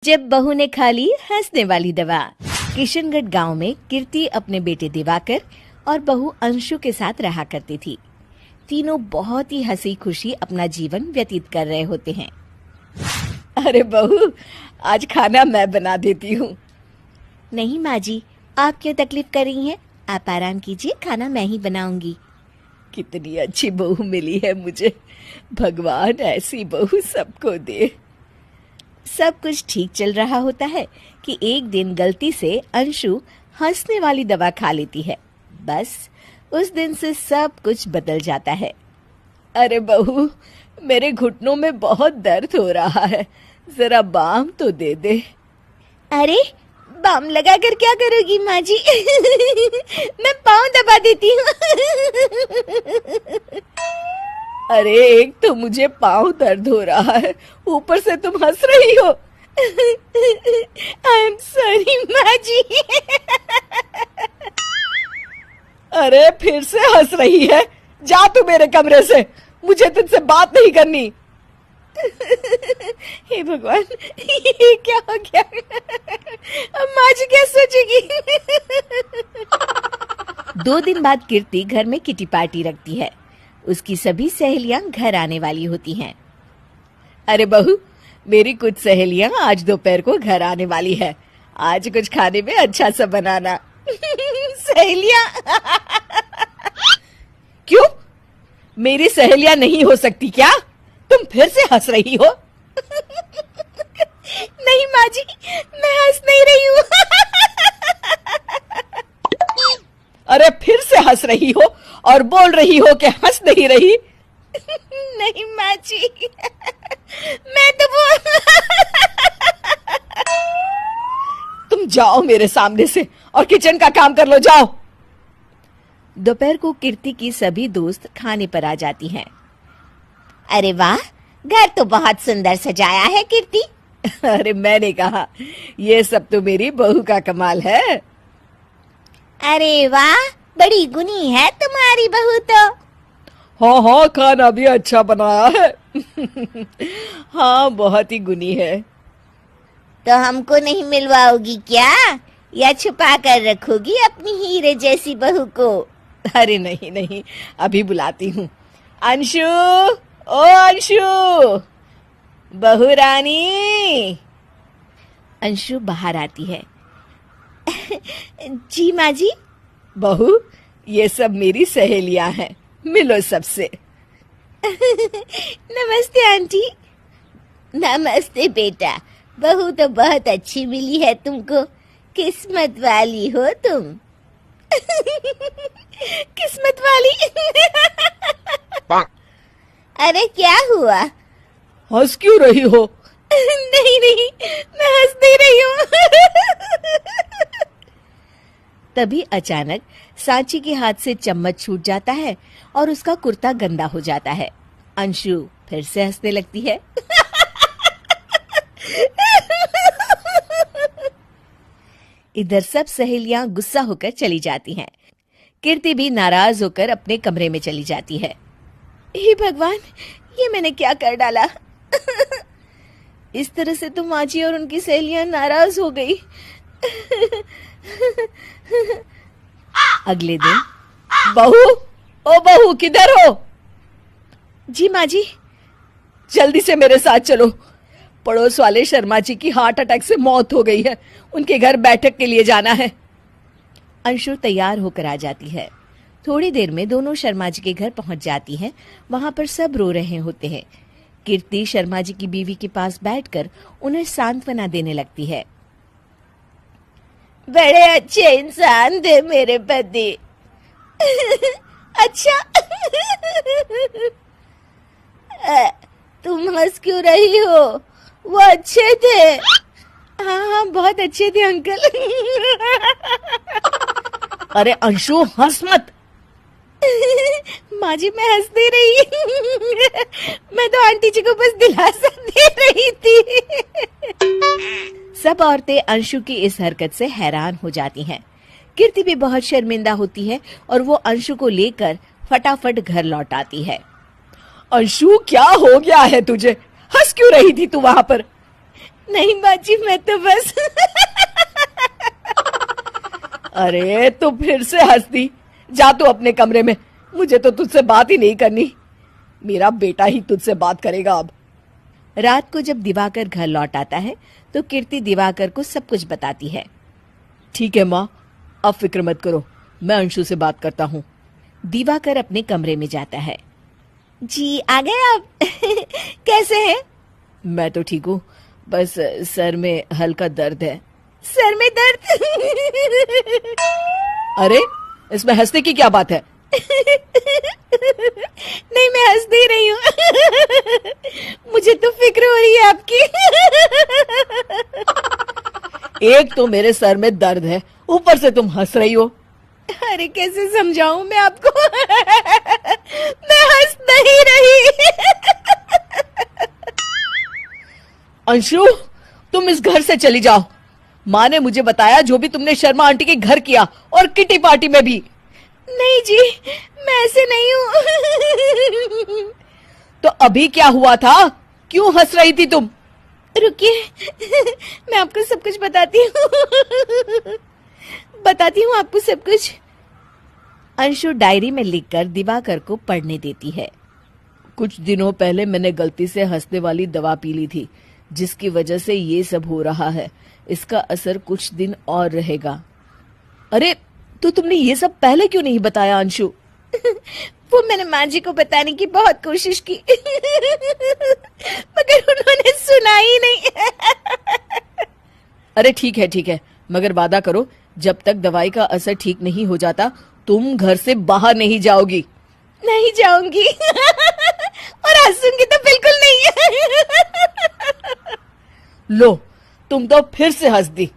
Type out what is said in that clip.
जब बहू ने खा ली हंसने वाली दवा। किशनगढ़ गांव में कीर्ति अपने बेटे दिवाकर और बहू अंशु के साथ रहा करती थी। तीनों बहुत ही हंसी खुशी अपना जीवन व्यतीत कर रहे होते हैं। अरे बहू, आज खाना मैं बना देती हूँ। नहीं माँ जी, आप क्यों तकलीफ कर रही हैं? आप आराम कीजिए, खाना मैं ही बनाऊंगी। कितनी अच्छी बहू मिली है मुझे। भगवान ऐसी बहू सबको दे। सब कुछ ठीक चल रहा होता है कि एक दिन गलती से अंशु हंसने वाली दवा खा लेती है। बस उस दिन से सब कुछ बदल जाता है। अरे बहू, मेरे घुटनों में बहुत दर्द हो रहा है, जरा बाम तो दे दे। अरे बाम लगा कर क्या करोगी माँ जी? मैं पाँव दबा देती हूँ। अरे एक तो मुझे पाँव दर्द हो रहा है, ऊपर से तुम हंस रही हो। आई एम सॉरी माँ जी। अरे फिर से हंस रही है, जा तू मेरे कमरे से, मुझे तुझसे बात नहीं करनी। हे भगवान, ये क्या हो गया? अब माँ जी क्या सोचेगी? 2 दिन बाद कीर्ति घर में किटी पार्टी रखती है। उसकी सभी सहेलियां घर आने वाली होती हैं। अरे बहू, मेरी कुछ सहेलियां आज दोपहर को घर आने वाली है। आज कुछ खाने में अच्छा सा बनाना। सहेलियां? क्यों? मेरी सहेलियां नहीं हो सकती क्या? तुम फिर से हंस रही हो? नहीं माँ जी, मैं हंस नहीं रही हूँ। अरे फिर से हंस रही हो और बोल रही हो कि हंस नहीं रही। नहीं माँ जी, मैं तो तुम जाओ मेरे सामने से और किचन का काम कर लो, जाओ। दोपहर को कीर्ति की सभी दोस्त खाने पर आ जाती हैं। अरे वाह, घर तो बहुत सुंदर सजाया है कीर्ति। अरे मैंने कहा, ये सब तो मेरी बहू का कमाल है। अरे वाह, बड़ी गुनी है तुम्हारी बहू तो। हाँ हाँ, खाना भी अच्छा बनाया है। हाँ, बहुत ही गुनी है। तो हमको नहीं मिलवाओगी क्या, या छुपा कर रखोगी अपनी हीरे जैसी बहू को? अरे नहीं नहीं, अभी बुलाती हूँ। अंशु, ओ अंशु, बहू रानी। अंशु बाहर आती है। जी माँ जी। बहू, ये सब मेरी सहेलियां हैं, मिलो सबसे। नमस्ते आंटी। नमस्ते बेटा, बहू तो बहुत अच्छी मिली है तुमको, किस्मत वाली हो तुम। किस्मत वाली? अरे क्या हुआ? हंस क्यों रही हो? नहीं नहीं, मैं हंस नहीं रही हूँ। तभी अचानक सांची के हाथ से चम्मच छूट जाता है और उसका कुर्ता गंदा हो जाता है। अंशु फिर से हंसने लगती है। इधर सब सहेलियां गुस्सा होकर चली जाती हैं। कीर्ति भी नाराज होकर अपने कमरे में चली जाती है। हे भगवान, ये मैंने क्या कर डाला? इस तरह से तो माँ जी और उनकी सहेलियां नाराज हो गई। अगले दिन, बहू, ओ बहू, किधर हो? जी माँ जी। जल्दी से मेरे साथ चलो। पड़ोस वाले शर्मा जी की हार्ट अटैक से मौत हो गई है, उनके घर बैठक के लिए जाना है। अंशु तैयार होकर आ जाती है। थोड़ी देर में दोनों शर्मा जी के घर पहुंच जाती हैं। वहां पर सब रो रहे होते हैं। कीर्ति शर्मा जी की बीवी के पास बैठकर उन्हें सांत्वना देने लगती है। बड़े अच्छे इंसान थे मेरे पति। अच्छा, तुम हंस क्यों रही हो? वो अच्छे थे। हाँ हाँ, बहुत अच्छे थे अंकल। अरे अंशु, हंस मत। माँ जी, मैं हंस नहीं रही। मैं तो आंटी जी को बस दिलासा दे रही थी। सब औरतें अंशु की इस हरकत से हैरान हो जाती हैं। कीर्ति भी बहुत शर्मिंदा होती है और वो अंशु को लेकर फटाफट घर लौट आती है। अंशु, क्या हो गया है तुझे? हंस क्यों रही थी तू वहां पर? नहीं बाजी, मैं तो बस अरे तो फिर से हंस दी। जा तू अपने कमरे में, मुझे तो तुझसे बात ही नहीं करनी। मेरा बेटा ही तुझसे बात करेगा अब। रात को जब दिवाकर घर लौट आता है तो कीर्ति दिवाकर को सब कुछ बताती है। ठीक है माँ, अब फिक्र मत करो, मैं अंशु से बात करता हूँ। दिवाकर अपने कमरे में जाता है। जी आ गए आप? कैसे हैं? मैं तो ठीक हूँ, बस सर में हल्का दर्द है। सर में दर्द? अरे इसमें हंसने की क्या बात है? नहीं, मैं हंस नहीं रही हूँ। मुझे तो फिक्र हो रही है आपकी। एक तो मेरे सर में दर्द है, ऊपर से तुम हंस रही हो। अरे कैसे समझाऊं मैं आपको? मैं हंस नहीं रही। अंशु, तुम इस घर से चली जाओ। माँ ने मुझे बताया जो भी तुमने शर्मा आंटी के घर किया, और किटी पार्टी में भी। नहीं जी, मैं ऐसे नहीं हूँ। तो अभी क्या हुआ था? क्यों हंस रही थी तुम? रुकिए, मैं आपको सब कुछ बताती हूँ। बताती हूँ आपको सब कुछ। अंशु डायरी में लिखकर दिवाकर को पढ़ने देती है। कुछ दिनों पहले मैंने गलती से हंसने वाली दवा पी ली थी, जिसकी वजह से ये सब हो रहा है। इसका असर कुछ दिन और रहेगा। अरे तो तुमने ये सब पहले क्यों नहीं बताया अंशु? वो मैंने माँ जी को बताने की बहुत कोशिश की, मगर उन्होंने सुना ही नहीं। अरे ठीक है, मगर वादा करो जब तक दवाई का असर ठीक नहीं हो जाता तुम घर से बाहर नहीं जाओगी। नहीं जाऊंगी, और हंसूंगी तो बिल्कुल नहीं। लो, तुम तो फिर से हंस दी।